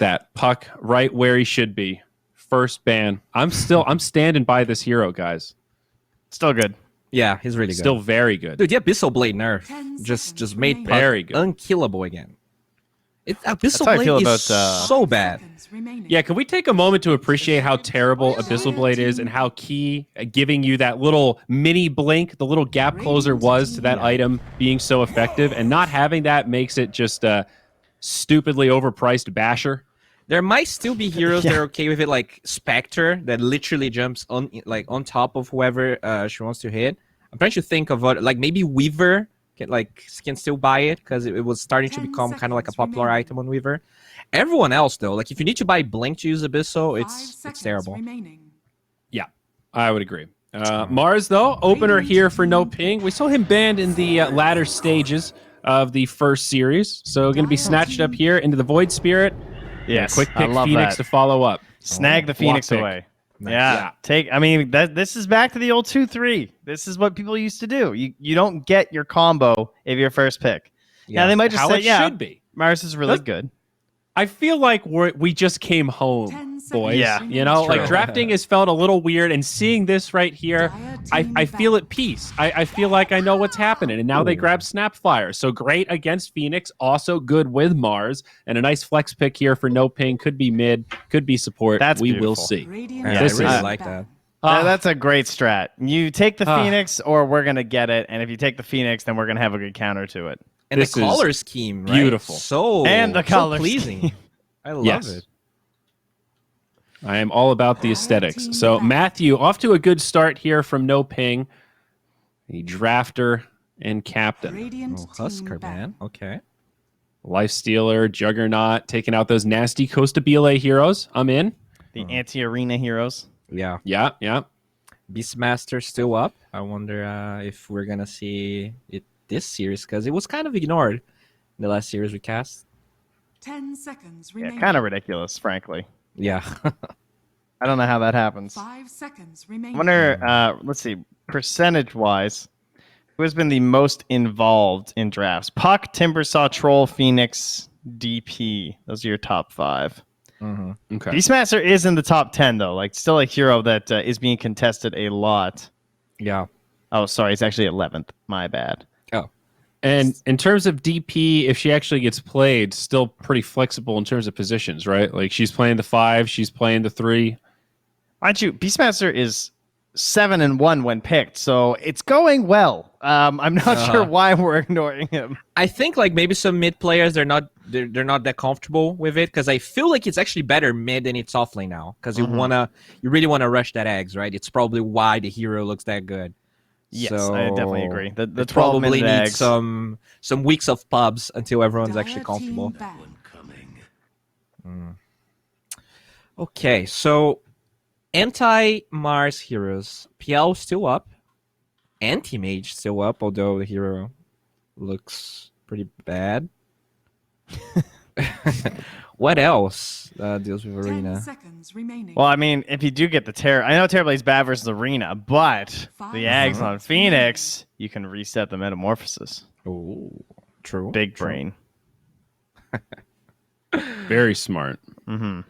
that. Puck right where he should be. First ban. I'm standing by this hero, guys. Still good. Yeah, he's really good. Still very good. Dude, the Abyssal Blade nerf just made Puck very good. unkillable again. Abyssal how I Blade feel is about, so bad. Yeah, can we take a moment to appreciate how terrible Abyssal Blade is and how key giving you that little mini blink, the little gap closer was to that item being so effective, and not having that makes it just a stupidly overpriced basher. There might still be heroes that are okay with it, like Spectre, that literally jumps on top of whoever she wants to hit. I'm trying to think of like maybe Weaver can still buy it because it was starting to become kind of like a popular item on Weaver. Everyone else though, like if you need to buy Blink to use Abyssal, it's terrible. Yeah, I would agree. Mars though, opener here for NoPing. We saw him banned in the latter stages of the first series, so going to be snatched up here into the Void Spirit. Yes, quick pick Phoenix that. to follow up. Snag the Phoenix away. Yeah. I mean, this is back to the old 2-3. This is what people used to do. You don't get your combo if your first pick. Yeah, they might just say, should be. Mars is really good. I feel like we just came home, boys. Yeah, you know, True. like drafting has felt a little weird, and seeing this right here, I feel at peace. I feel like I know what's happening, and now they grab Snapfire. So great against Phoenix, also good with Mars, and a nice flex pick here for NoPing. Could be mid, could be support. We will see. Yeah, I really like that. That's a great strat. You take the Phoenix, or we're gonna get it, and if you take the Phoenix, then we're gonna have a good counter to it. And the color scheme, right? Beautiful. And the color pleasing. I love it. I am all about the aesthetics. So Matthew, off to a good start here from NoPing, the drafter and captain. Husker, man. Okay. Lifestealer, Juggernaut, taking out those nasty Costa Bile heroes. I'm in. The anti-arena heroes. Yeah. Yeah. Beastmaster still up. I wonder if we're going to see it this series, because it was kind of ignored in the last series we cast. 10 seconds remaining. Yeah, kind of ridiculous, frankly. Yeah. I don't know how that happens. 5 seconds remaining. I wonder, let's see, percentage-wise, who has been the most involved in drafts? Puck, Timbersaw, Troll, Phoenix, DP. Those are your top 5. Mm-hmm. Okay. Beastmaster is in the top 10, though. Like, still a hero that is being contested a lot. Yeah. Oh, sorry, it's actually 11th. My bad. And in terms of DP, if she actually gets played, still pretty flexible in terms of positions, right? Like she's playing the 5, she's playing the 3. Mind you, Beastmaster is 7-1 when picked, so it's going well. I'm not sure why we're ignoring him. I think like maybe some mid players they're not that comfortable with it, because I feel like it's actually better mid than it's off lane now, because you really wanna rush that eggs, right? It's probably why the hero looks that good. Yes, so I definitely agree. The probably needs needs some weeks of pubs until everyone's actually comfortable. Okay, so anti-Mars heroes. PL still up. Anti-Mage still up, although the hero looks pretty bad. What else deals with Arena? 10 seconds remaining. Well, I mean, if you do get the Terror, I know Terrorblade's bad versus Arena, but the Ags on Phoenix, you can reset the Metamorphosis. Oh, true. Big brain. Very smart. Mm-hmm.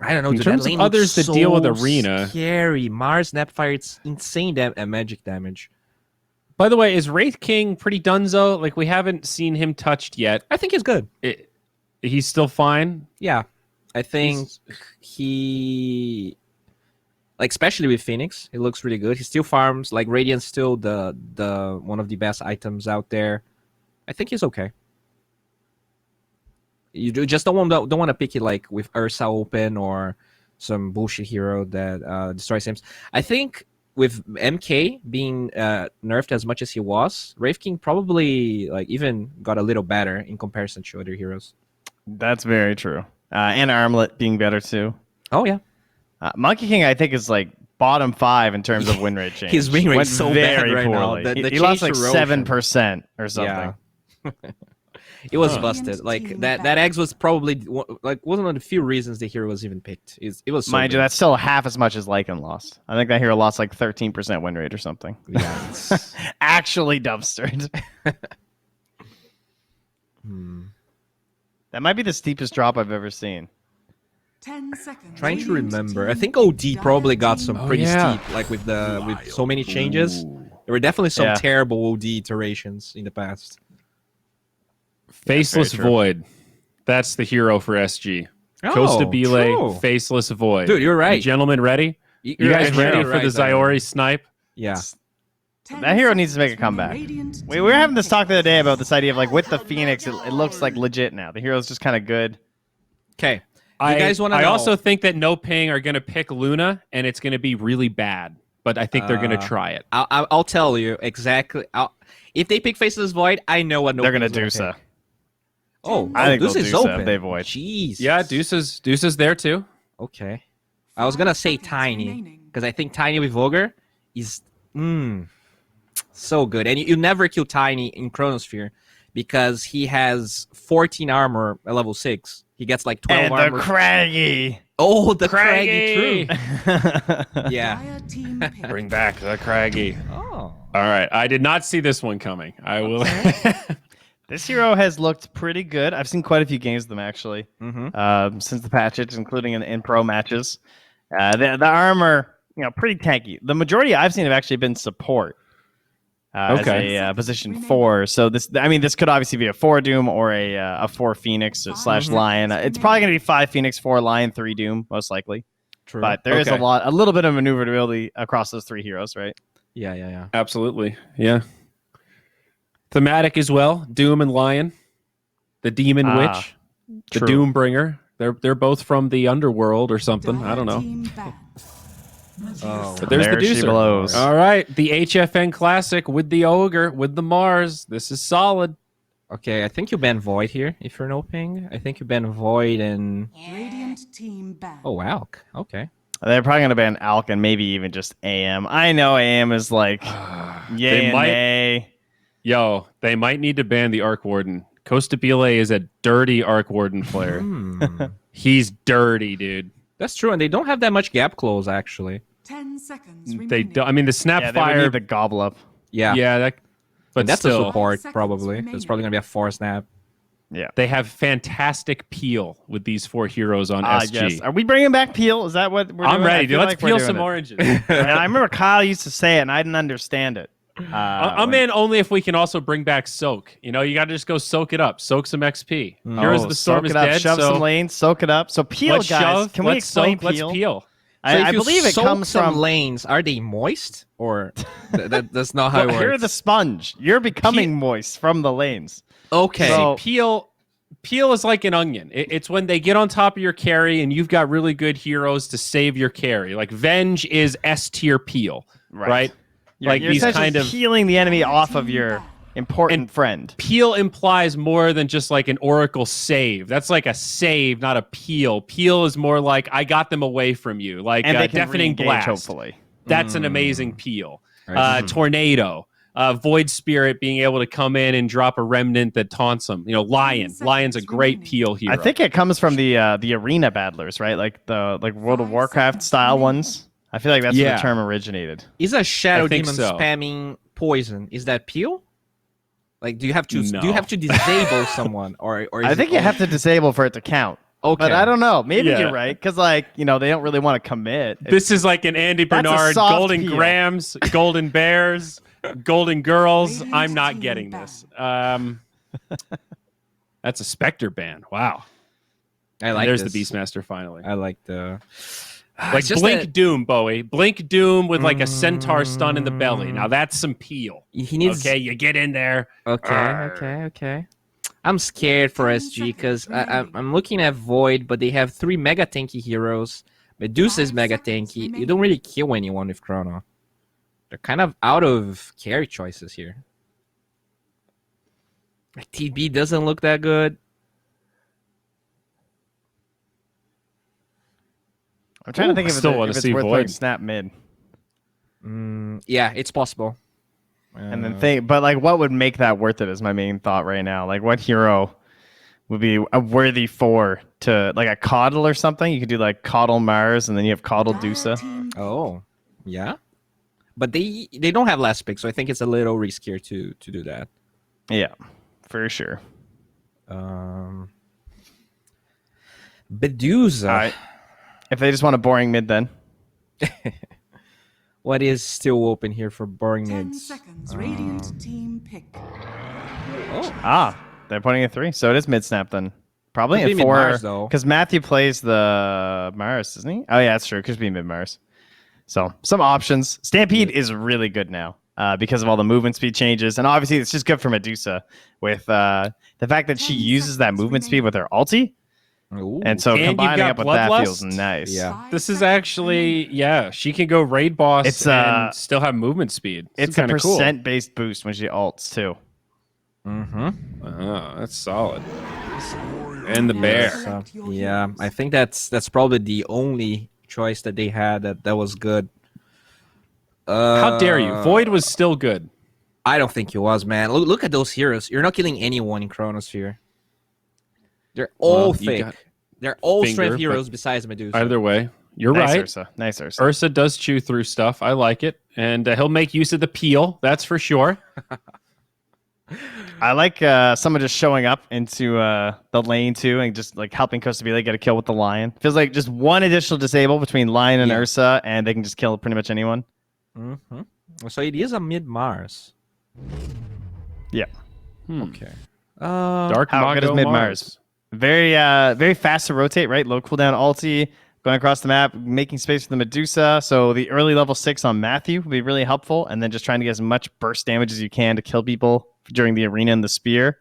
I don't know. In terms of others that deal with Arena, scary. Mars Snapfire, it's insane magic damage. By the way, is Wraith King pretty dunzo? Like, we haven't seen him touched yet. I think he's good. He's still fine? Yeah. I think he... Like, especially with Phoenix, he looks really good. He still farms. Like, Radiant's still the one of the best items out there. I think he's okay. You just don't want to pick it, like, with Ursa open or some bullshit hero that destroys him. I think... with MK being nerfed as much as he was, Wraith King probably like even got a little better in comparison to other heroes. That's very true. And Armlet being better too. Oh yeah. Monkey King, I think, is like bottom 5 in terms of win rate change. His win rate is so very bad right poorly. now. He lost like 7% or something. Yeah. It was busted. Like that eggs was probably like one of the few reasons the hero was even picked. It was so mind you, good. that's still half as much as Lycan lost. I think that hero lost like 13% win rate or something. Yeah, actually dumpstered. That might be the steepest drop I've ever seen. 10 seconds. Trying to Radiant remember. I team think OD Dire probably got team some Oh, pretty yeah. steep, like with so many changes. Ooh. There were definitely some Yeah. terrible OD iterations in the past. Faceless very true. Void. That's the hero for SG. Oh, Costa true. Bele, Faceless Void. Dude, you're right. You gentlemen, ready? You You're guys actually ready right, for the Diana. Zyori snipe? Yeah. 10 That hero needs to make a seconds. comeback. Radiant We were having this team talk the other day about this Ace. idea of like with the Phoenix, it looks like legit now. The hero's just kind of good. Okay. You guys want to I know? also think that NoPing are going to pick Luna, and it's going to be really bad. But I think they're going to try it. I'll tell you exactly. If they pick Faceless Void, I know what They're NoPing gonna is do so. pick. Oh, I think Deuce they'll is do so if open. they void. Jeez. Yeah, Deuce is there too. Okay. I was gonna say 5 seconds Tiny remaining. because I think Tiny with Ogre is so good, and you never kill Tiny in Chronosphere because he has 14 armor at level 6. He gets like 12 And the armor. Craggy. Oh, the Craggy, true. Yeah. Dire team pick. Bring back the Craggy. Oh. All right, I did not see this one coming. I will. This hero has looked pretty good. I've seen quite a few games of them actually since the patches, including in pro matches. The armor, pretty tanky. The majority I've seen have actually been support. Okay. As a position 4. So this could obviously be a 4 Doom or a 4 Phoenix / Lion. It's probably going to be 5 Phoenix, 4 Lion, 3 Doom, most likely. True. But there is Okay. a little bit of maneuverability across those 3 heroes, right? Yeah. Absolutely, yeah. Thematic as well. Doom and Lion, the Demon Witch, the true. Doom Bringer. They're both from the underworld or something. I Dire don't know. team banned. Oh. But there's There the she Deucer. blows. All right, the HFN Classic with the Ogre, with the Mars. This is solid. Okay, I think you ban Void here if you're NoPing. I think you ban Void and. Radiant team banned. Oh, wow. Okay. They're probably going to ban Alk and maybe even just AM. I know AM is like, yay They and might- nay. Yo, they might need to ban the Arc Warden. Costa Bele is a dirty Arc Warden player. He's dirty, dude. That's true, and they don't have that much gap close actually. 10 seconds remaining. They do, I mean, the Yeah, they would Snapfire. need the gobble up. Yeah. Yeah, that. But And that's still, a support 5 seconds probably. remaining. It's probably gonna be a 4 snap. Yeah. they have fantastic peel with these 4 heroes on SG. Yes. Are we bringing back Peel? Is that what we're doing? I'm I ready, feel dude. Let's like we're peel doing some it. oranges. And I remember Kyle used to say it, and I didn't understand it. I'm in only if we can also bring back Soak. You got to just go soak it up. Soak some XP. Heroes of the Storm soak is it up, dead, shove so some lanes, soak it up. So Peel, let's guys, shove. can we let's explain soak. Peel? Let's peel. So if I you believe it soak comes some from. lanes. Are they moist or that's not how it Well, you're works? the sponge. You're becoming moist from the lanes. Okay. So- Peel is like an onion. It's when they get on top of your carry and you've got really good heroes to save your carry. Like Venge is S tier Peel, right? Like You're these essentially kind of healing the enemy off of your important And- friend. Peel implies more than just like an Oracle save. That's like a save, not a peel. Peel is more like I got them away from you, like And they can deafening re-engage, blast. hopefully. That's an amazing peel. Right. Tornado, Void Spirit being able to come in and drop a remnant that taunts them. Lion. Lion's a great peel hero. I think it comes from the arena battlers, right? Like the World of 5 Warcraft seconds style remaining. ones. I feel like that's where Yeah. the term originated. Is a Shadow I think Demon so. spamming poison? Is that peel? Like, do you have to No. disable someone, or is I think you have to disable for it to count. Okay. But I don't know. Maybe Yeah. you're right because they don't really want to commit. this is like an Andy That's a Bernard, soft Golden peel. Grams, Golden Bears, Golden Girls. Radiant I'm not team getting ban. this. That's a Spectre ban. Wow. I like There's this. the Beastmaster finally. I like the. Like It's just Blink that Doom, Bowie. Blink Doom with like a centaur stun in the belly. Now that's some peel. he needs. Okay, you get in there. Okay. I'm scared for 10 SG because seconds remaining. I'm looking at Void, but they have 3 mega tanky heroes. Medusa is 5 mega seconds tanky. You remaining. don't really kill anyone with Chrono. They're kind of out of carry choices here. Like, TB doesn't look that good. I'm trying to think I if still it's, wanna if it's see worth Void. playing Snap mid. Yeah, it's possible. And then think, but like, what would make that worth it is my main thought right now. Like, what hero would be a worthy 4 to like a Coddle or something? You could do like Coddle Mars, and then you have Coddle Dire Dusa. team Oh, yeah. But they don't have last pick, so I think it's a little riskier to do that. Yeah, for sure. Medusa. All right. If they just want a boring mid, then. What is still open here for boring 10 mids? seconds. Radiant team pick. Ah, they're putting a 3. So it is mid snap then. Probably Could in be 4. mid-Mars, though. Because Matthew plays the Mars, doesn't he? Oh, yeah, that's true. Could be mid Mars. So some options. Stampede is really good now because of all the movement speed changes. And obviously, it's just good for Medusa with the fact that she 10 uses that seconds movement speed with her ulti. Ooh. And so And you've combining got up with that feels Bloodlust? nice. Yeah. 5 This is seconds actually, remaining. yeah, she can go raid boss It's, and still have movement speed. It's a kind of cool. percent-based boost when she ults, too. Mm-hmm. Oh, that's solid. And the bear. Select your Yeah, heroes. I think that's probably the only choice that they had that was good. How dare you? Void was still good. I don't think he was, man. Look at those heroes. You're not killing anyone in Chronosphere. They're all Well, you thick. got They're all Finger, strength but heroes besides Medusa. Either way, you're Nice right. Ursa. Nice Ursa. Ursa does chew through stuff. I like it. And he'll make use of the peel. That's for sure. I like someone just showing up into the lane too and just like helping Costabile get a kill with the Lion. Feels like just one additional disable between Lion and Yeah. Ursa, and they can just kill pretty much anyone. Mm-hmm. So it is a mid Mars. Yeah, Okay. Dark how good is Mago mid Mars. Mars? Very fast to rotate. Right, low cooldown ulti, going across the map, making space for the Medusa. So the early level 6 on Matthew would be really helpful, and then just trying to get as much burst damage as you can to kill people during the arena and the spear.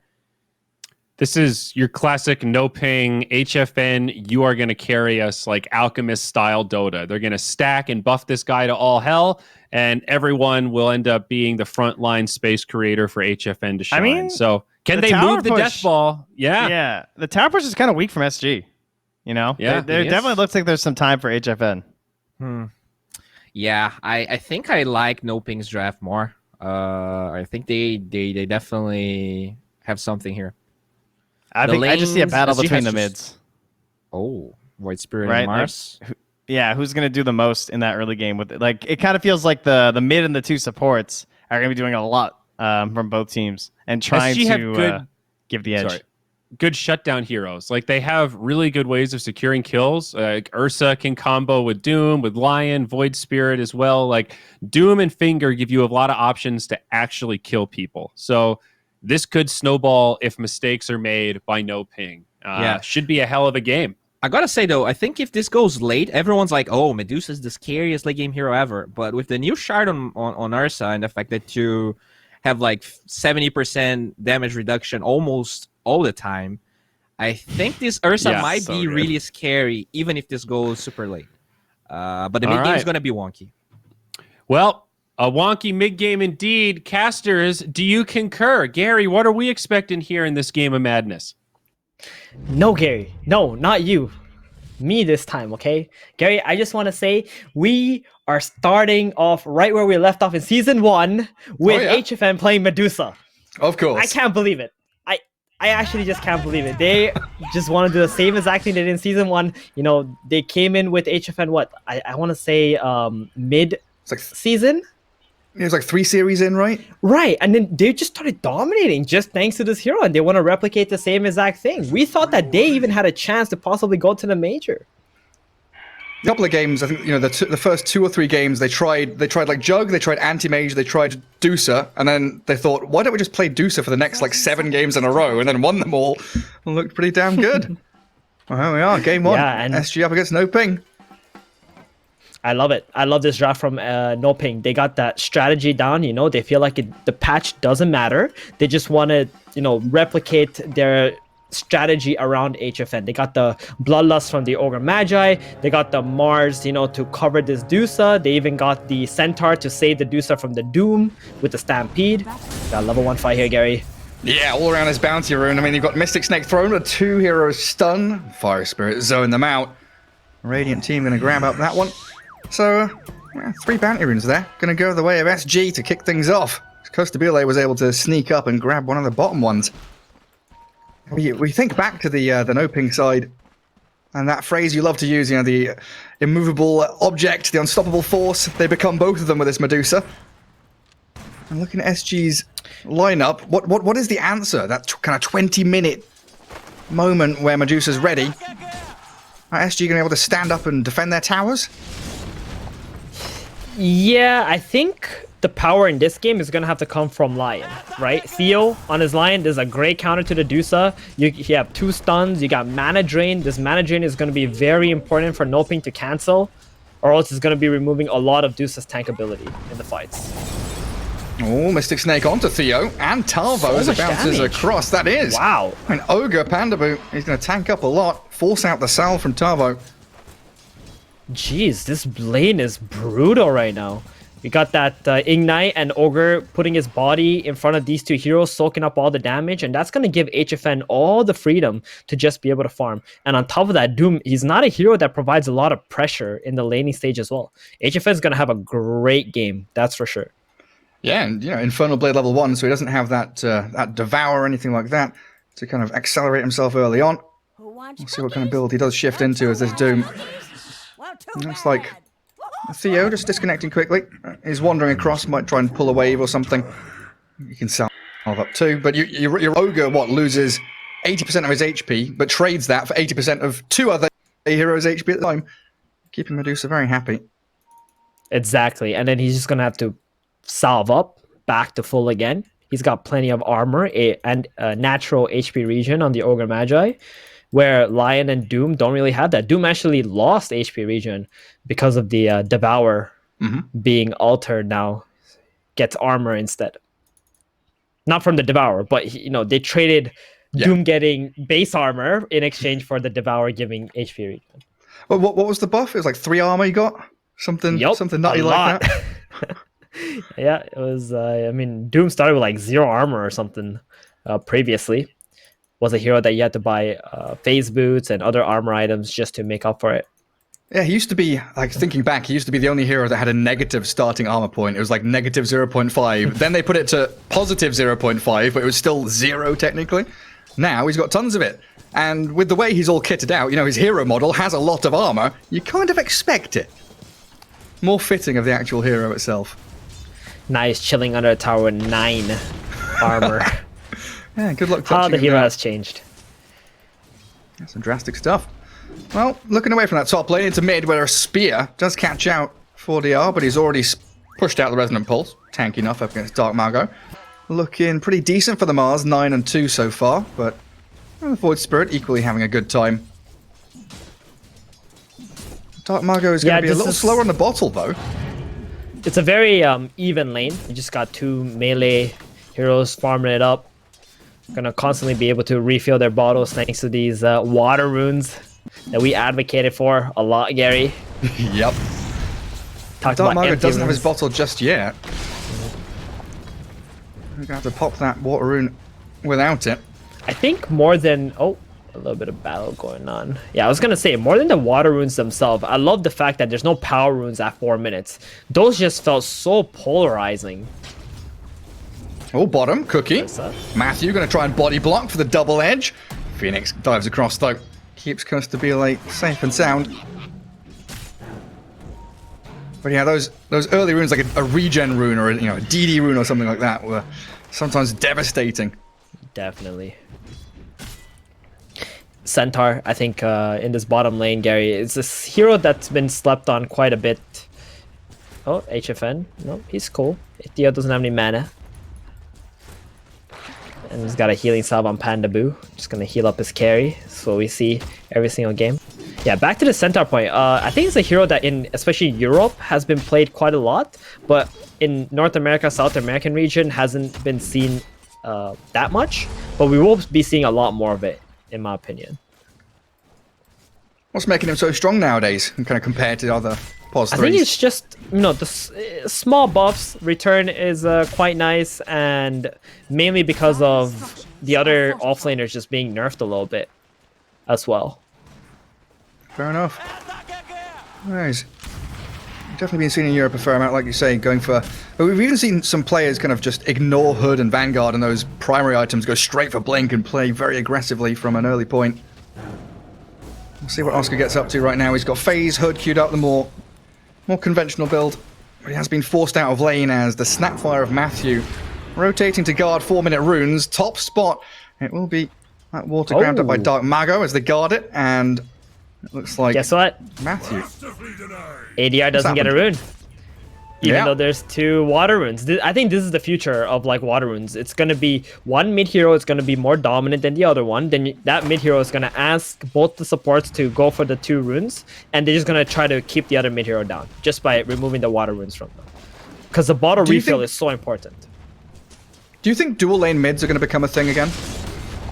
This is your classic NoPing HFN. You are going to carry us like Alchemist style Dota. They're going to stack and buff this guy to all hell, and everyone will end up being the frontline space creator for HFN to shine. mean, So can the they tower move the push- death ball? Yeah. Yeah, the tower push is kind of weak from SG. You know, Yeah, there it is. definitely looks like there's some time for HFN. Yeah, I think I like NoPing's draft more. I think they definitely have something here. I The think I just see a lanes, battle SG between has the just- mids. Oh, Void Spirit Right, and like- Mars. Yeah, who's gonna do the most in that early game with it? Like it kind of feels like the mid and the 2 supports are gonna be doing a lot from both teams and trying SG have to good- give the edge. Sorry. Good shutdown heroes. Like they have really good ways of securing kills. Like Ursa can combo with Doom, with Lion, Void Spirit as well. Like Doom and Finger give you a lot of options to actually kill people. So this could snowball if mistakes are made by NoPing. Yeah. Should be a hell of a game. I gotta say though, I think if this goes late, everyone's like, "Oh, Medusa's the scariest late game hero ever." But with the new shard on Ursa and the fact that you have like 70% damage reduction almost all the time, I think this Ursa Yeah, might so be good. really scary, even if this goes super late. But the All mid game is right. gonna be wonky. Well, a wonky mid game indeed. Casters, do you concur? Gary, what are we expecting here in this game of madness? No, Gary. No, not you. Me this time, okay? Gary, I just want to say we are starting off right where we left off in season 1 with yeah. HFN playing Medusa. Of course. I can't believe it. I actually just can't believe it. They just want to do the same exact thing they did in season 1. You know, they came in with HFN what? I want to say mid It's like season? it was like 3 series in, right? Right, and then they just started dominating just thanks to this hero, and they want to replicate the same exact thing. We thought that they even had a chance to possibly go to the major. A couple of games, I think, the first 2 or 3 games they tried like Jug, they tried Anti-Mage, they tried Dusa, and then they thought, why don't we just play Dusa for the next like 7 games in a row, and then won them all, and looked pretty damn good. Well, here we are, game 1. Yeah, and- SG up against NoPing. I love it. I love this draft from NoPing. They got that strategy down. You know, they feel like the patch doesn't matter. They just want to, replicate their strategy around HFN. They got the Bloodlust from the Ogre Magi. They got the Mars, to cover this Dusa. They even got the Centaur to save the Dusa from the Doom with the Stampede. Got level 1 fight here, Gary. Yeah, all around his bounty rune. I mean, you've got Mystic Snake Throne with 2 heroes stun. Fire Spirit zone them out. Radiant team going to grab up that one. So, 3 bounty runes there. Going to go the way of SG to kick things off. Costabile was able to sneak up and grab one of the bottom ones. We think back to the NoPing side, and that phrase you love to use, the immovable object, the unstoppable force. They become both of them with this Medusa. And looking at SG's lineup, what is the answer? That kind of 20-minute moment where Medusa's ready. Are SG going to be able to stand up and defend their towers? Yeah, I think the power in this game is going to have to come from Lion, right? Theo on his Lion is a great counter to the Dusa. You have 2 stuns. You got mana drain. This mana drain is going to be very important for NoPing to cancel, or else it's going to be removing a lot of Dusa's tank ability in the fights. Oh, Mystic Snake onto Theo, and Tarvo as it bounces across. That is. Wow. I mean, Ogre, Pandaboo, he's going to tank up a lot, force out the Sal from Tarvo. Jeez, this lane is brutal right now. We got that Ignite and Ogre putting his body in front of these 2 heroes, soaking up all the damage, and that's going to give HFN all the freedom to just be able to farm. And on top of that, Doom, he's not a hero that provides a lot of pressure in the laning stage as well. HFN is going to have a great game, that's for sure. Yeah, and Infernal Blade level 1, so he doesn't have that that Devour or anything like that to kind of accelerate himself early on. We'll see what kind of build he does shift into as this Doom. Looks like Theo just disconnecting quickly. He's wandering across, might try and pull a wave or something. You can salve up too, but your Ogre, loses 80% of his HP, but trades that for 80% of 2 other heroes' HP at the time, keeping Medusa very happy. Exactly, and then he's just going to have to salve up back to full again. He's got plenty of armor and natural HP regen on the Ogre Magi, where Lion and Doom don't really have that. Doom actually lost HP regen because of the Devour being altered now. Gets armor instead. Not from the Devour, but they traded Doom getting base armor in exchange for the Devour giving HP regen. Well, what was the buff? It was like 3 armor you got? Something nutty like that? Yeah, it was, Doom started with like 0 armor or something previously. Was a hero that you had to buy phase boots and other armor items just to make up for it. Yeah, he used to be, like, thinking back, he used to be the only hero that had a negative starting armor point. It was like negative 0.5. Then they put it to positive 0.5, but it was still 0 technically. Now he's got tons of it. And with the way he's all kitted out, his hero model has a lot of armor. You kind of expect it. More fitting of the actual hero itself. Nice, chilling under a tower with 9 armor. Yeah, good luck. How the hero has changed. That's some drastic stuff. Well, looking away from that top lane into mid, where a spear does catch out 4DR, but he's already pushed out the Resonant Pulse. Tanky enough up against Dark Margot. Looking pretty decent for the Mars, 9 and 2 so far, but the Void Spirit equally having a good time. Dark Margot is going to be a little slower on the bottle, though. It's a very even lane. You just got 2 melee heroes farming it up. Gonna constantly be able to refill their bottles thanks to these water runes that we advocated for a lot, Gary. Yep. Dark Margot doesn't have his bottle just yet. We're gonna have to pop that water rune without it. I think more than a little bit of battle going on. Yeah, I was gonna say more than the water runes themselves. I love the fact that there's no power runes at 4 minutes. Those just felt so polarizing. Oh, bottom, Cookie. Matthew going to try and body block for the double edge. Phoenix dives across, though. Keeps Costa Bele safe and sound. But yeah, those early runes, like a regen rune or a DD rune or something like that, were sometimes devastating. Definitely. Centaur, I think, in this bottom lane, Gary, is this hero that's been slept on quite a bit. Oh, HFN. No, he's cool. Theo doesn't have any mana. And he's got a healing salve on Pandaboo. Just gonna heal up his carry. So we see every single game. Yeah, back to the Centaur point. I think it's a hero that especially Europe, has been played quite a lot. But in North America, South American region, hasn't been seen that much. But we will be seeing a lot more of it, in my opinion. What's making him so strong nowadays, kind of compared to other POS 3s? I think it's just, the small buffs. Return is quite nice, and mainly because of the other offlaners just being nerfed a little bit as well. Fair enough. Nice. Definitely been seen in Europe a fair amount, like you say, going for... But we've even seen some players kind of just ignore Hood and Vanguard and those primary items, go straight for Blink and play very aggressively from an early point. We'll see what Oscar gets up to right now. He's got Phase, Hood queued up, the more conventional build. But he has been forced out of lane as the Snapfire of Matthew rotating to guard 4-minute runes. Top spot. It will be that water ground up by Dark Mago as they guard it, and It looks like Guess what? Matthew. ADR doesn't get a rune. Even Yeah. though there's 2 water runes. I think this is the future of like water runes. It's going to be one mid hero is going to be more dominant than the other one. Then that mid hero is going to ask both the supports to go for the 2 runes. And they're just going to try to keep the other mid hero down just by removing the water runes from them. Because the bottle refill is so important. Do you think dual lane mids are going to become a thing again?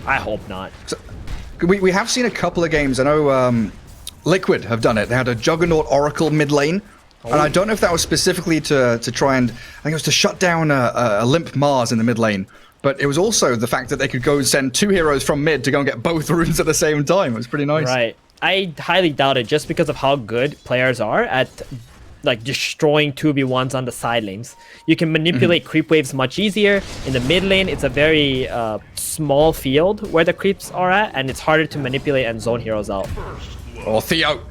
I hope not. So, we have seen a couple of games. I know Liquid have done it. They had a Juggernaut Oracle mid lane. And I don't know if that was specifically to try and... I think it was to shut down a Limp Mars in the mid lane. But it was also the fact that they could go and send 2 heroes from mid to go and get both runes at the same time. It was pretty nice. Right. I highly doubt it just because of how good players are at like destroying 2v1s on the side lanes. You can manipulate creep waves much easier. In the mid lane, it's a very small field where the creeps are at, and it's harder to manipulate and zone heroes out. Oh, Theo.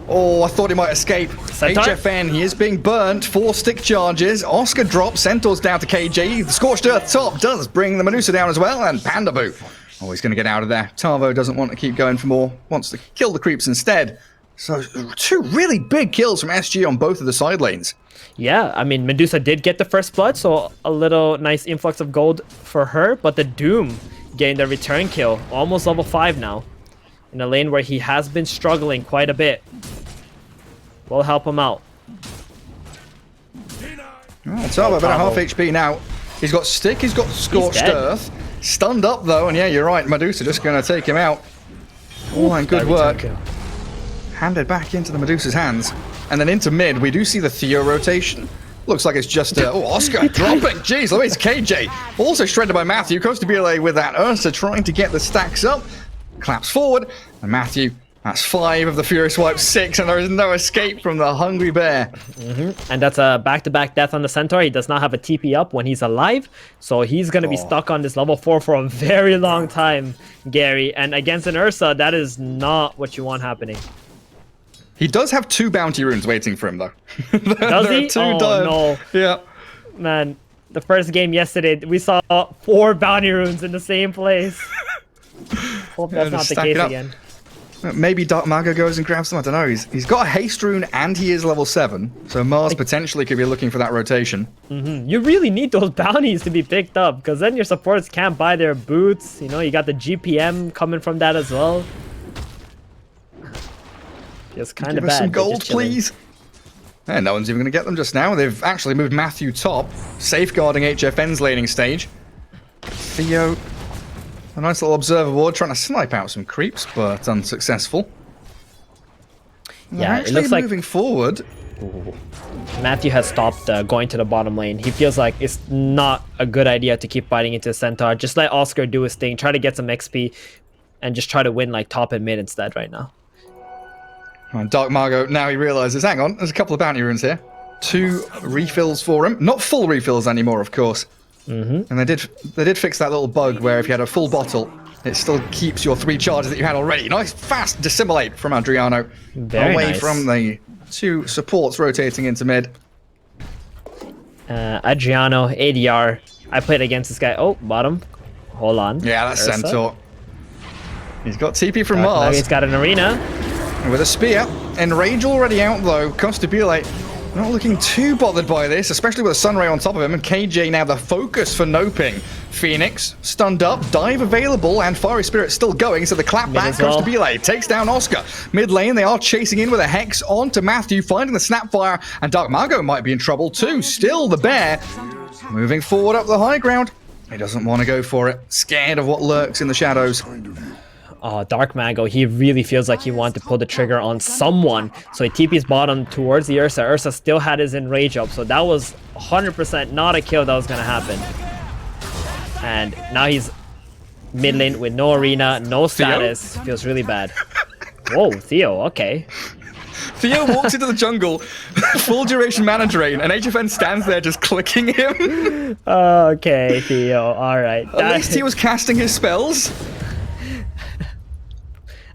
Oh, I thought he might escape. Centaur? HFN, he is being burnt. 4 stick charges. Oscar drops. Centaur's down to KJ. The Scorched Earth top does bring the Medusa down as well. And Panda Boo. Oh, he's going to get out of there. Tavo doesn't want to keep going for more. Wants to kill the creeps instead. So 2 really big kills from SG on both of the side lanes. Yeah, I mean, Medusa did get the first blood, so a little nice influx of gold for her. But the Doom getting the return kill. Almost level 5 now. In a lane where he has been struggling quite a bit. We'll help him out. Oh, Tavo about half HP now. He's got stick, he's got Scorched Earth. Stunned up though, and yeah, you're right, Medusa just going to take him out. Oh, and good work. Handed back into the Medusa's hands. And then into mid, we do see the Theo rotation. Looks like it's just, oh, Oscar dropping. Jeez, Louise, KJ. Also shredded by Matthew. Goes to BLA with that Ursa trying to get the stacks up. Claps forward. And Matthew, that's 5 of the Furious Wipe 6, and there is no escape from the Hungry Bear. And that's a back-to-back death on the Centaur. He does not have a TP up when he's alive. So he's going to be stuck on this level 4 for a very long time, Gary. And against an Ursa, that is not what you want happening. He does have 2 bounty runes waiting for him, though. Does he? Oh, no. Yeah. Man, the first game yesterday, we saw 4 bounty runes in the same place. Hope that's not the case again. Maybe Dark Mago goes and grabs them. I don't know. He's got a haste rune and he is level 7. So Mars potentially could be looking for that rotation. You really need those bounties to be picked up because then your supports can't buy their boots. You know, you got the GPM coming from that as well. Just kind of bad. Give us some gold, please. And no one's even going to get them just now. They've actually moved Matthew top, safeguarding HFN's laning stage. Theo, a nice little observer ward, trying to snipe out some creeps, but unsuccessful. Yeah, actually it looks like moving forward. Matthew has stopped going to the bottom lane. He feels like it's not a good idea to keep biting into Centaur. Just let Oscar do his thing, try to get some XP, and just try to win like top and mid instead right now. And Dark Margo, now he realizes, hang on, there's a couple of bounty runes here. 2 refills for him. Not full refills anymore, of course. And they did fix that little bug where if you had a full bottle, it still keeps your 3 charges that you had already. Nice, fast dissimulate from Adriano. Very away nice. from the 2 supports rotating into mid. Adriano, ADR. I played against this guy. Oh, bottom. Hold on. Yeah, that's Ursa. Centaur. He's got TP from Mars. He's got an arena. With a spear. Enrage already out though. Constabile not looking too bothered by this, especially with a Sunray on top of him. And KJ now the focus for NoPing. Phoenix stunned up, dive available, and Fiery Spirit still going. So the clap back Constabile takes down Oscar. Mid lane, they are chasing in with a Hex onto Matthew, finding the Snapfire, and Dark Mago might be in trouble too. Still the Bear moving forward up the high ground. He doesn't want to go for it. Scared of what lurks in the shadows. Oh, Dark Mago, he really feels like he wanted to pull the trigger on someone. So he TP's bottom towards the Ursa. Ursa still had his enrage up, so that was 100% not a kill that was going to happen. And now he's mid lane with no arena, no status. Theo? Feels really bad. Whoa, Theo, okay. Theo walks into the jungle, full duration mana drain, and HFN stands there just clicking him. Okay, Theo, alright. At least he was casting his spells.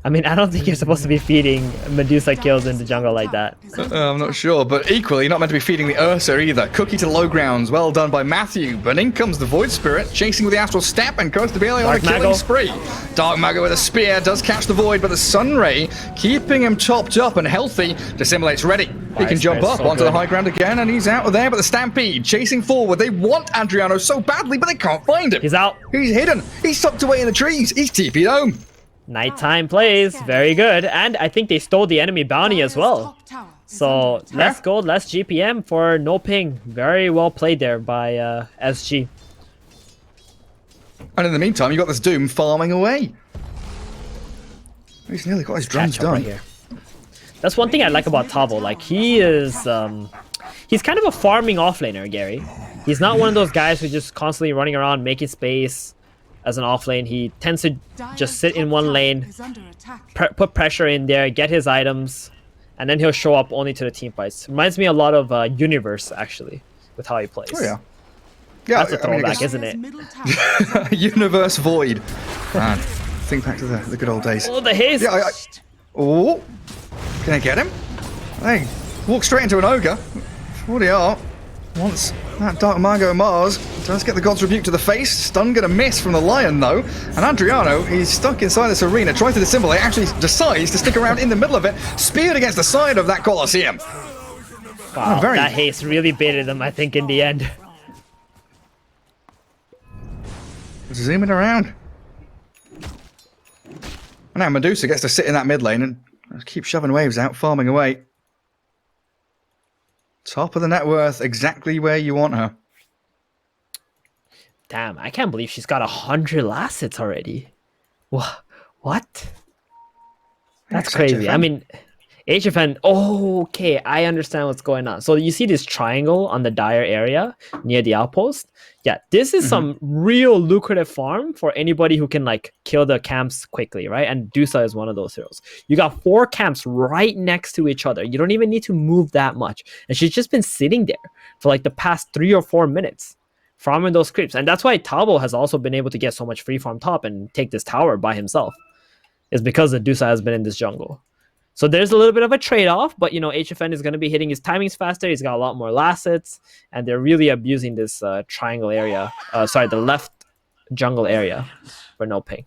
I mean, I don't think you're supposed to be feeding Medusa kills in the jungle like that. I'm not sure, but equally not meant to be feeding the Ursa either. Cookie to low grounds, well done by Matthew. But in comes the Void Spirit, chasing with the Astral Step, and goes to Bailey on a killing spree. Dark Mago with a spear does catch the Void, but the Sun Ray, keeping him topped up and healthy, Dissimulat's ready. He can jump up onto the high ground again, and he's out of there, but the Stampede chasing forward. They want Adriano so badly, but they can't find him. He's out. He's hidden. He's tucked away in the trees. He's TP'd home. Nighttime plays, very good. And I think they stole the enemy bounty as well. So let's go, less GPM for NoPing. Very well played there by SG. And in the meantime, you got this Doom farming away. He's nearly got his drums done. Right here. That's one thing I like about Tavo. Like, he is, he's kind of a farming offlaner, Gary. He's not one of those guys who's just constantly running around making space as an offlane. He tends to just sit in one lane, put pressure in there, get his items, and then he'll show up only to the team fights. Reminds me a lot of Universe, actually, with how he plays. Oh, yeah. Yeah, that's a throwback, isn't it? Universe Void. Man, think back to the good old days. Oh, the haste! Yeah, oh, can I get him? Hey, walk straight into an ogre. What they are. Once that Dark Mago Mars does get the God's Rebuke to the face. Stun gonna miss from the Lion though. And Adriano, he's stuck inside this arena, tries to dissimulate, actually decides to stick around in the middle of it, speared against the side of that Colosseum. Wow, that haste really baited them, I think, in the end. Zooming around. And now Medusa gets to sit in that mid lane and keep shoving waves out, farming away. Top of the net worth, exactly where you want her. Damn, I can't believe she's got 100 assets already. What? That's crazy. I mean, HFN, oh, okay, I understand what's going on. So you see this triangle on the Dire area near the outpost? Yeah, this is some real lucrative farm for anybody who can like kill the camps quickly, right? And Dusa is one of those heroes. You got 4 camps right next to each other. You don't even need to move that much. And she's just been sitting there for like the past 3 or 4 minutes, farming those creeps. And that's why Tabo has also been able to get so much free farm top and take this tower by himself. It's because the Dusa has been in this jungle. So there's a little bit of a trade-off, but you know, HFN is going to be hitting his timings faster. He's got a lot more assets, and they're really abusing this triangle area. Sorry, the left jungle area for NoPing.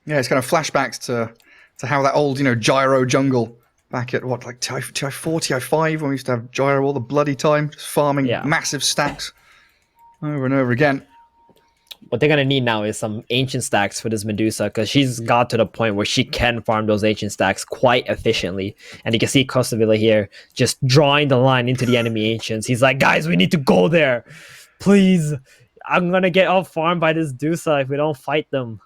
Yeah, it's kind of flashbacks to how that old, gyro jungle back at what, like TI4, TI5, when we used to have gyro all the bloody time, just farming massive stacks over and over again. What they're going to need now is some ancient stacks for this Medusa, because she's got to the point where she can farm those ancient stacks quite efficiently. And you can see Costavilla here just drawing the line into the enemy ancients. He's like, guys, we need to go there. Please. I'm going to get out farmed by this Dusa if we don't fight them.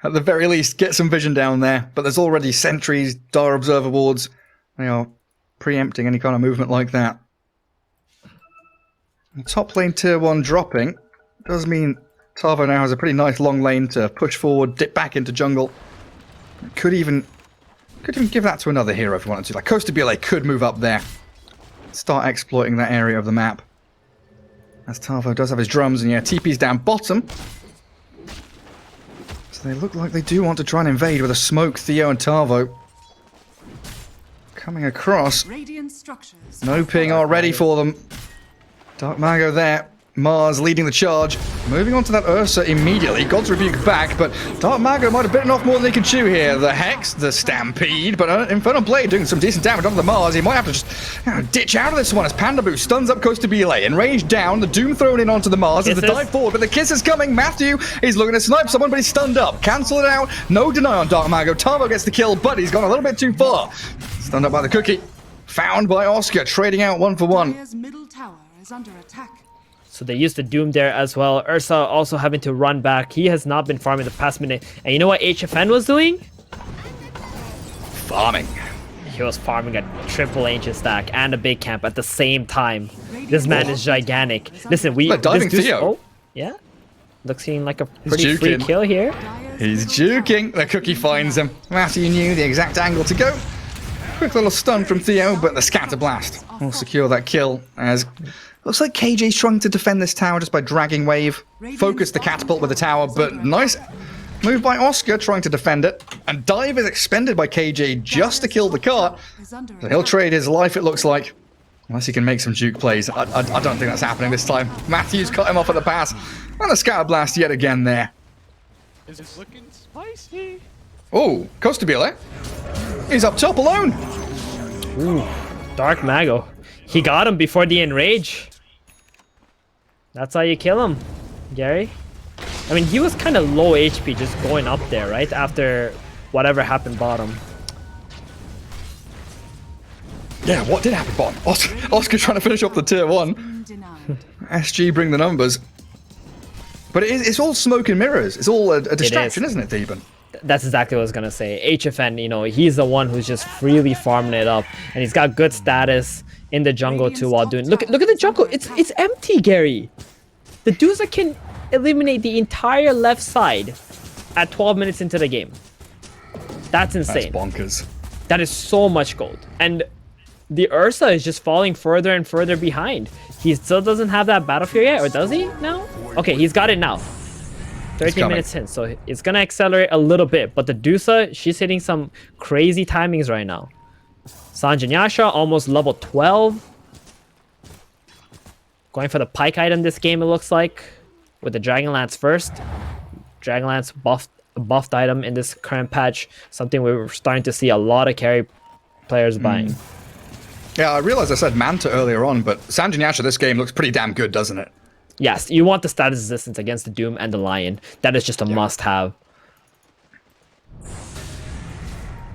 At the very least, get some vision down there. But there's already sentries, Dire Observer wards, preempting any kind of movement like that. Top lane tier 1 dropping does mean Tavo now has a pretty nice long lane to push forward, dip back into jungle. Could even give that to another hero if you wanted to. Like Costa BLA could move up there, start exploiting that area of the map. As Tavo does have his drums, and TP's down bottom. So they look like they do want to try and invade with a smoke. Theo and Tavo coming across. NoPing are ready for them. Dark Mago there. Mars leading the charge, moving on to that Ursa immediately. God's Rebuke back, but Dark Mago might have bitten off more than he can chew here. The Hex, the Stampede, but Infernal Blade doing some decent damage onto the Mars. He might have to just ditch out of this one as Pandaboo stuns up Costa BLA. Enraged down, the Doom thrown in onto the Mars as the dive forward, but the kiss is coming. Matthew is looking to snipe someone, but he's stunned up. Cancel it out, no deny on Dark Mago. Tavo gets the kill, but he's gone a little bit too far. Stunned up by the Cookie. Found by Oscar, trading out 1 for 1. Dire's middle tower is under attack. So they used the Doom there as well. Ursa also having to run back. He has not been farming the past minute. And you know what HFN was doing? Farming. He was farming a triple ancient stack and a big camp at the same time. This man is gigantic. Listen, diving Theo. Oh, yeah. Looking like a pretty free kill here. He's juking. The Cookie finds him. Matthew knew the exact angle to go. Quick little stun from Theo, but the Scatter Blast will secure that kill as... Looks like KJ's trying to defend this tower just by dragging wave. Focus the catapult with the tower, but nice Move by Oscar, trying to defend it. And dive is expended by KJ just to kill the cart. So he'll trade his life, it looks like. Unless he can make some juke plays. I don't think that's happening this time. Matthews cut him off at the pass. And the scatter blast yet again there. Is it looking spicy? Oh, Costabile. He's up top alone. Ooh, Dark Mago. He got him before the enrage. That's how you kill him, Gary. I mean, he was kind of low HP just going up there, right? After whatever happened bottom. Yeah, what did happen bottom? Oscar trying to finish off the tier 1. SG bring the numbers. But it's all smoke and mirrors. It's all a distraction, isn't it, Theben? That's exactly what I was going to say. HFN, you know, he's the one who's just freely farming it up. And he's got good status in the jungle too while doing... Look at the jungle. It's empty, Gary. The Dusa can eliminate the entire left side at 12 minutes into the game. That's insane. That's bonkers. That is so much gold. And the Ursa is just falling further and further behind. He still doesn't have that Battlefield yet, or does he now? Okay, he's got it now. 13 minutes in, so it's going to accelerate a little bit. But the Dusa, she's hitting some crazy timings right now. Sanjanyasha, almost level 12. Going for the Pike item this game, it looks like. With the Dragonlance first. Dragonlance buffed item in this current patch. Something we're starting to see a lot of carry players buying. Yeah, I realized I said Manta earlier on, but Sanjanyasha this game looks pretty damn good, doesn't it? Yes, you want the status resistance against the Doom and the Lion. That is just a must-have.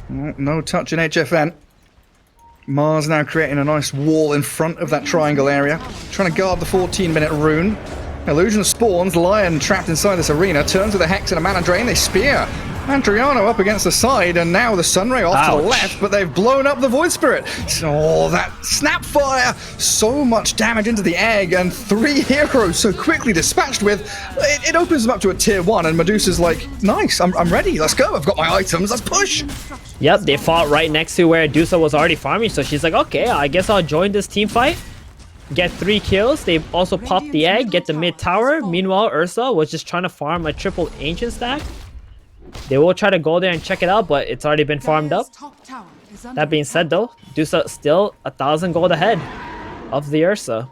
No touch in HFN. Mars now creating a nice wall in front of that triangle area. Trying to guard the 14-minute rune. Illusion spawns, Lion trapped inside this arena, turns with a Hex and a Mana Drain, they spear. Andriano up against the side, and now the Sunray off to the left, but they've blown up the Void Spirit. Oh, that Snapfire! So much damage into the egg, and 3 heroes so quickly dispatched with. It opens them up to a tier 1, and Medusa's like, nice, I'm ready, let's go, I've got my items, let's push! Yep, they fought right next to where Dusa was already farming, so she's like, okay, I guess I'll join this team fight. Get 3 kills. They also popped the egg, get the mid tower. Meanwhile, Ursa was just trying to farm a triple ancient stack. They will try to go there and check it out, but it's already been farmed up. That being said, though, Dusa still 1,000 gold ahead of the Ursa.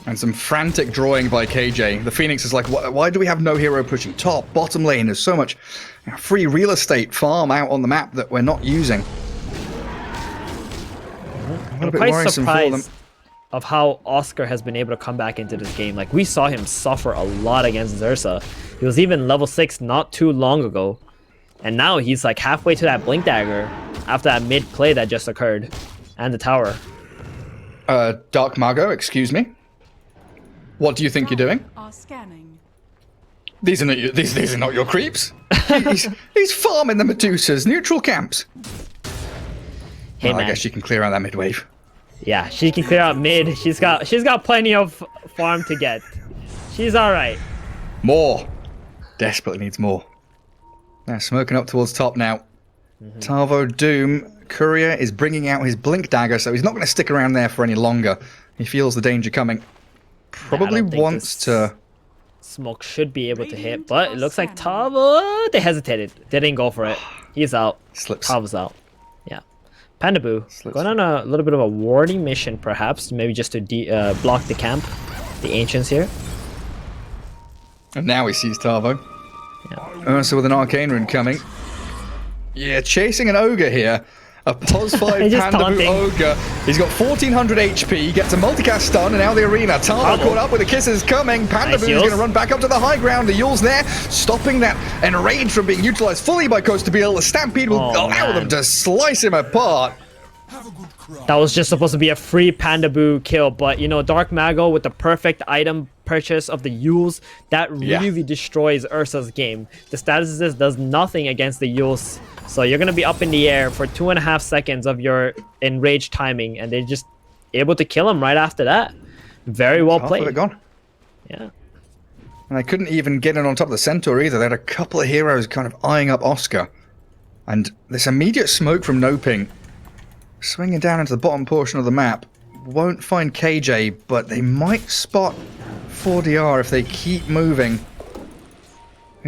And some frantic drawing by KJ. The Phoenix is like, why do we have no hero pushing top? Bottom lane, there's so much free real estate farm out on the map that we're not using. I'm quite surprised of how Oscar has been able to come back into this game. Like, we saw him suffer a lot against Xerxa. He was even level 6 not too long ago. And now he's like halfway to that Blink Dagger after that mid play that just occurred. And the tower. Dark Mago, excuse me. What do you think you're doing? These are not your creeps. he's farming the Medusas, neutral camps. Hey, man. I guess she can clear out that mid wave. Yeah, she can clear out mid. She's got plenty of farm to get. She's all right. More. Desperately needs more. Now smoking up towards top now. Tarvo Doom. Courier is bringing out his Blink Dagger, so he's not going to stick around there for any longer. He feels the danger coming. Probably wants to... Smoke should be able to hit, but it looks like Tarvo... They hesitated. They didn't go for it. He's out. Slips. Tarvo's out. Yeah. Pandaboo going on a little bit of a warding mission, perhaps, maybe just to block the camp, the Ancients here. And now he sees Tarvo. Yeah. Ursa with an Arcane Rune coming. Yeah, chasing an Ogre here. A pos 5 Pandaboo Ogre. He's got 1400 HP, gets a multicast stun, and now the arena. Tarvo caught up with the kisses coming. Pandaboo is going to run back up to the high ground. The Yule's there, stopping that Enrage from being utilized fully by Costabile. The Stampede will allow them to slice him apart. That was just supposed to be a free Pandaboo kill, but you know, Dark Mago with the perfect item purchase of the Yules, that really destroys Ursa's game. The status of this does nothing against the Yules, so you're gonna be up in the air for 2.5 seconds of your enraged timing, and they're just able to kill him right after that. Very well played. Half of it gone. Yeah. And they couldn't even get in on top of the Centaur either. They had a couple of heroes kind of eyeing up Oscar. And this immediate smoke from NoPing, swinging down into the bottom portion of the map, won't find KJ, but they might spot 4DR if they keep moving.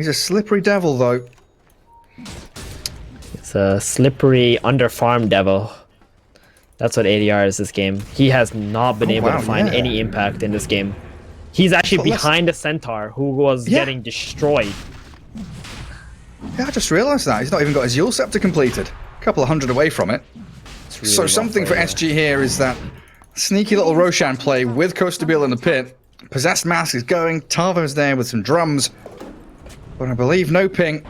He's a slippery devil, though. It's a slippery under-farm devil. That's what ADR is this game. He has not been able to find any impact in this game. He's actually behind the Centaur, who was getting destroyed. Yeah, I just realised that. He's not even got his Yule Scepter completed. A couple of hundred away from it. Really So something for SG here is that sneaky little Roshan play with Costabil in the pit. Possessed Mask is going. Tarvo's there with some drums. But I believe NoPing,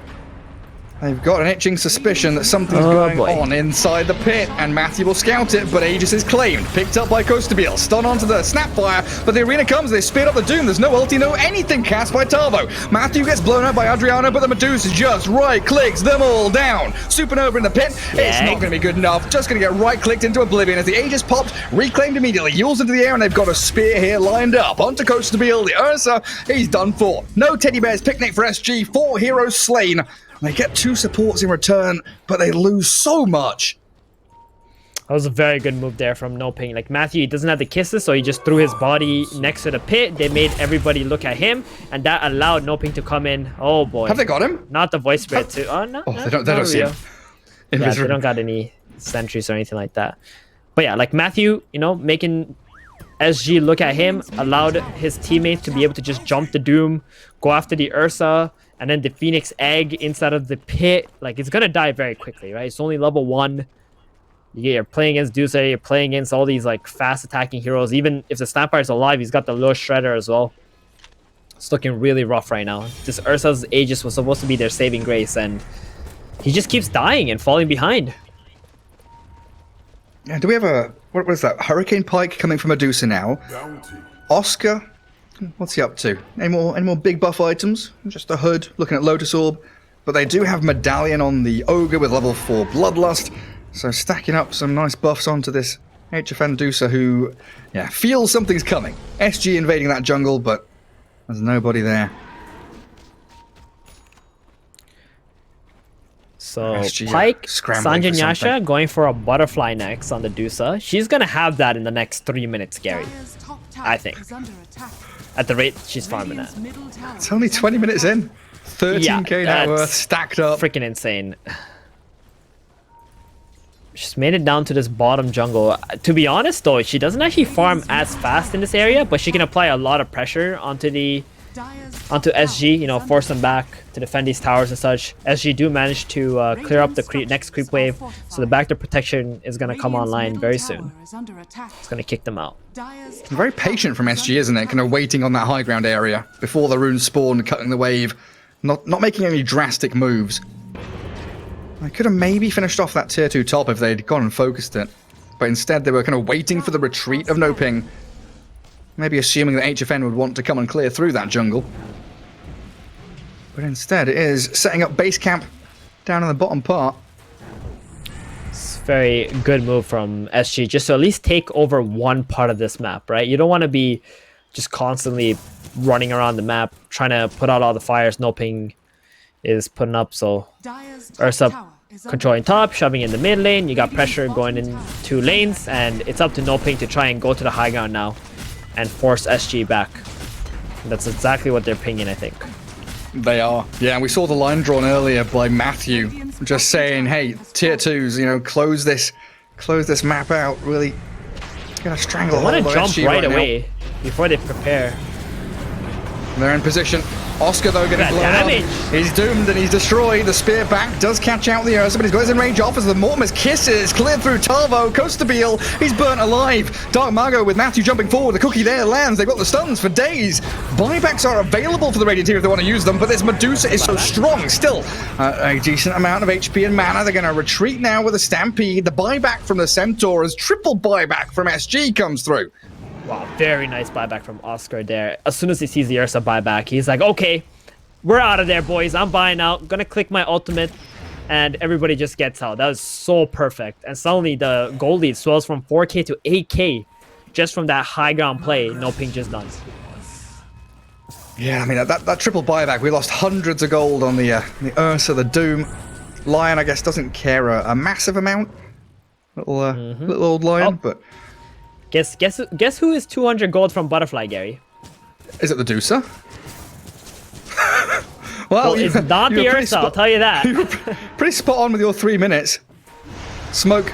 they've got an itching suspicion that something's going on inside the pit, and Matthew will scout it, but Aegis is claimed. Picked up by Costabil, stun onto the Snapfire, but the arena comes, they speed up the Doom, there's no ulti, no anything cast by Tarvo. Matthew gets blown up by Adriana, but the Medusa just right-clicks them all down. Supernova in the pit, it's not going to be good enough, just going to get right-clicked into oblivion as the Aegis popped, reclaimed immediately, Yules into the air, and they've got a spear here lined up. Onto Costabil, the Ursa, he's done for. No Teddy Bear's picnic for SG, 4 heroes slain. They get 2 supports in return, but they lose so much. That was a very good move there from NoPing. Like, Matthew, he doesn't have the kisses, so he just threw his body next to the pit. They made everybody look at him, and that allowed NoPing to come in. Oh, boy. Have they got him? Not the Voice Spirit, too. Oh, no. Oh, they don't see him. Yeah, they don't got any sentries or anything like that. But yeah, like, Matthew, you know, making SG look at him, allowed his teammates to be able to just jump the Doom, go after the Ursa, and then the Phoenix Egg inside of the pit. Like, it's gonna die very quickly, right? It's only level 1. You're playing against Dusa, you're playing against all these, like, fast attacking heroes. Even if the Snapfire is alive, he's got the Lure Shredder as well. It's looking really rough right now. This Ursa's Aegis was supposed to be their saving grace, and he just keeps dying and falling behind. Yeah, do we have a... What was that? Hurricane Pike coming from Medusa now. Oscar... What's he up to? Any more big buff items? Just a hood, looking at Lotus Orb. But they do have Medallion on the Ogre with level 4 Bloodlust. So stacking up some nice buffs onto this HFN Dusa who, feels something's coming. SG invading that jungle, but there's nobody there. So SG, Pike, scrambling for Sanjanyasha something. going for a butterfly next on the Dusa. She's gonna have that in the next 3 minutes, Gary. I think. At the rate she's farming at. It's only 20 minutes in. 13k net worth stacked up. Freaking insane. She's made it down to this bottom jungle. To be honest though, she doesn't actually farm as fast in this area, but she can apply a lot of pressure onto SG, you know, force them back to defend these towers and such. SG do manage to clear up the next creep wave, so the backdoor protection is going to come online very soon. It's going to kick them out. Very patient from SG, isn't it? Kind of waiting on that high ground area before the runes spawn, cutting the wave, not making any drastic moves. I could have maybe finished off that tier 2 top if they'd gone and focused it, but instead they were kind of waiting for the retreat of NoPing. Maybe assuming that HFN would want to come and clear through that jungle. But instead it is setting up base camp down in the bottom part. It's a very good move from SG, just to at least take over one part of this map, right? You don't want to be just constantly running around the map, trying to put out all the fires NoPing is putting up, so Ursa controlling top, shoving in the mid lane, you got pressure going in 2 lanes, and it's up to NoPing to try and go to the high ground now and force SG back. That's exactly what they're pinging, I think. They are. Yeah, and we saw the line drawn earlier by Matthew, just saying, hey, tier 2s, you know, close this map out, really gonna strangle I want to jump SG right now. away before they prepare. They're in position. Oscar, though, getting That blown damage. up. He's doomed and he's destroyed. The spear back does catch out the Ursa, but he's got his in-range off as the Mortimer's kisses cleared through Tarvo. Costabil, he's burnt alive. Dark Mago with Matthew jumping forward. The cookie there lands. They've got the stuns for days. Buybacks are available for the Radiant team if they want to use them, but this Medusa is so strong. Still, a decent amount of HP and mana. They're going to retreat now with a Stampede. The buyback from the Centaur as triple buyback from SG comes through. Wow, very nice buyback from Oscar there. As soon as he sees the Ursa buyback, he's like, okay, we're out of there, boys. I'm buying out. Gonna click my ultimate, and everybody just gets out. That was so perfect. And suddenly the goal lead swells from 4k to 8k just from that high ground play NoPing just done. Yeah, I mean, that triple buyback, we lost hundreds of gold on the Ursa, the Doom. Lion, I guess, doesn't care a massive amount. Little old Lion, but... Guess who is 200 gold from Butterfly, Gary? Is it the Dusa? Well, it's not the Ursa, I'll tell you that. You were pretty spot on with your 3 minutes. Smoke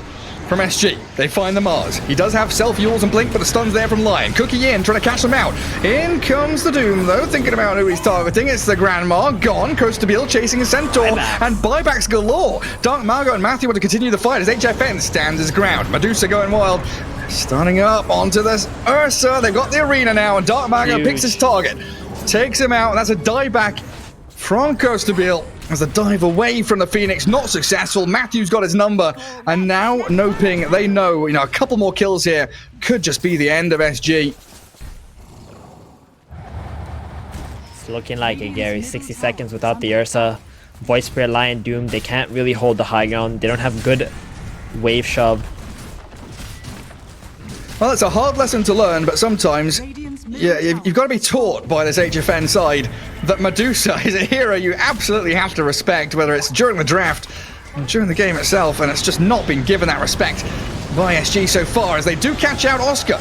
from SG. They find the Mars. He does have self yules and blink, but the stun's there from Lion. Cookie in, trying to catch them out. In comes the Doom, though, thinking about who he's targeting. It's the Grandma. Gone. Coastabile chasing a Centaur. And buybacks galore. Dark Margot and Matthew want to continue the fight as HFN stands his ground. Medusa going wild. Starting up onto this Ursa. They've got the arena now, and Dark Margot picks his target. Takes him out, and that's a dieback from Coastabile. As the dive away from the Phoenix, not successful. Matthew's got his number, and now NoPing, they know, a couple more kills here could just be the end of SG. It's looking like it, Gary. 60 seconds without the Ursa. Void Spirit, Lion, Doom, they can't really hold the high ground. They don't have good wave shove. Well, it's a hard lesson to learn, but sometimes you've got to be taught by this HFN side that Medusa is a hero you absolutely have to respect, whether it's during the draft or during the game itself, and it's just not been given that respect by SG so far, as they do catch out Oscar.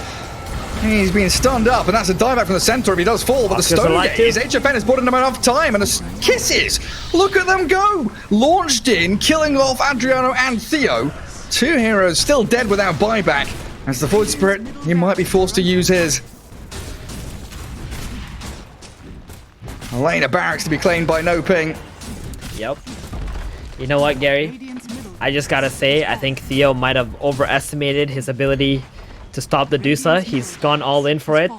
He's been stunned up, and that's a dive back from the center if he does fall, but Oscar's the stone gaze, HFN has bought him enough time, and the kisses! Look at them go! Launched in, killing off Adriano and Theo. 2 heroes still dead without buyback. As the Void Spirit, he might be forced to use his. A lane of barracks to be claimed by NoPing. Yep. You know what, Gary? I just gotta say, I think Theo might have overestimated his ability to stop the Dusa. He's gone all in for it.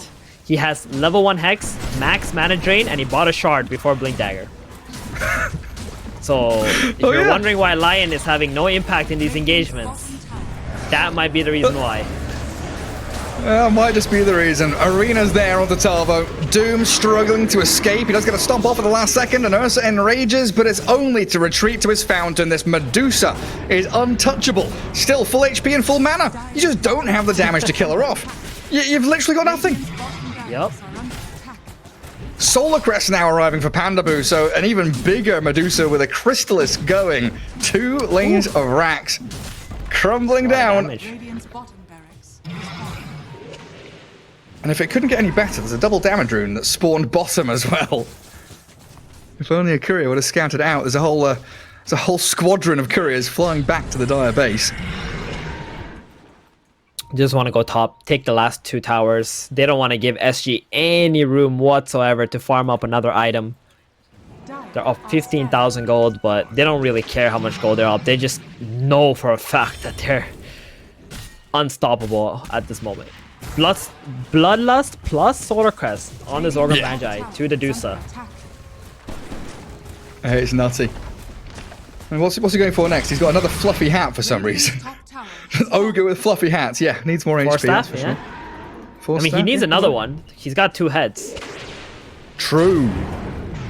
He has level 1 Hex, max mana drain, and he bought a shard before Blink Dagger. So, if you're wondering why Lion is having no impact in these engagements, that might be the reason why. Might just be the reason. Arena's there on the Tavo. Doom struggling to escape. He does get a stomp off at the last second, and Ursa enrages, but it's only to retreat to his fountain. This Medusa is untouchable. Still full HP and full mana. You just don't have the damage to kill her off. You've literally got nothing. Yep. Solar Crest now arriving for Pandaboo, so an even bigger Medusa with a Crystallis going. 2 lanes of racks. Crumbling down. And if it couldn't get any better, there's a double damage rune that spawned bottom as well. If only a courier would have scouted it out. There's a whole squadron of couriers flying back to the Dire base. Just want to go top, take the last 2 towers. They don't want to give SG any room whatsoever to farm up another item. They're up 15,000 gold, but they don't really care how much gold they're up. They just know for a fact that they're unstoppable at this moment. Bloodlust plus Solar Crest on his Organ Magi to the Dusa. It's nutty. And what's he going for next? He's got another fluffy hat for some reason. Ogre with fluffy hats. Yeah, needs more HP. Staff, for yeah. Sure. I mean, he needs another one. He's got 2 heads. True.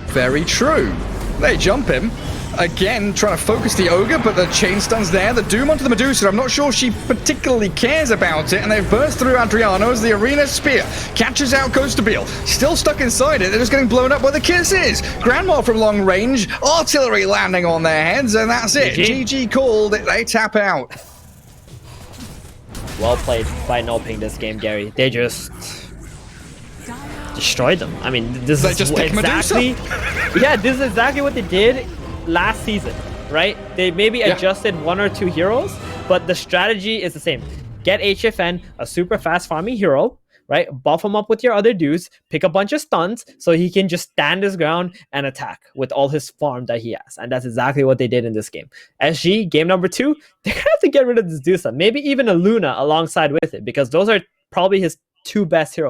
Very true. They jump him. Again, trying to focus the Ogre, but the chain stun's there. The Doom onto the Medusa. I'm not sure she particularly cares about it, and they've burst through Adriano as the Arena Spear catches out Coastabile. Still stuck inside it. They're just getting blown up where the kiss is. Grandma from long range. Artillery landing on their heads, and that's it. GG called. They tap out. Well played by NoPing this game, Gary. They just destroyed them. I mean, this is exactly this is exactly what they did last season, right? They maybe adjusted 1 or 2 heroes, but the strategy is the same. Get HFN a super fast farming hero, right? Buff him up with your other dudes, pick a bunch of stuns so he can just stand his ground and attack with all his farm that he has. And that's exactly what they did in this game. SG, game number 2, they're gonna have to get rid of this Dusa, maybe even a Luna alongside with it, because those are probably his 2 best heroes.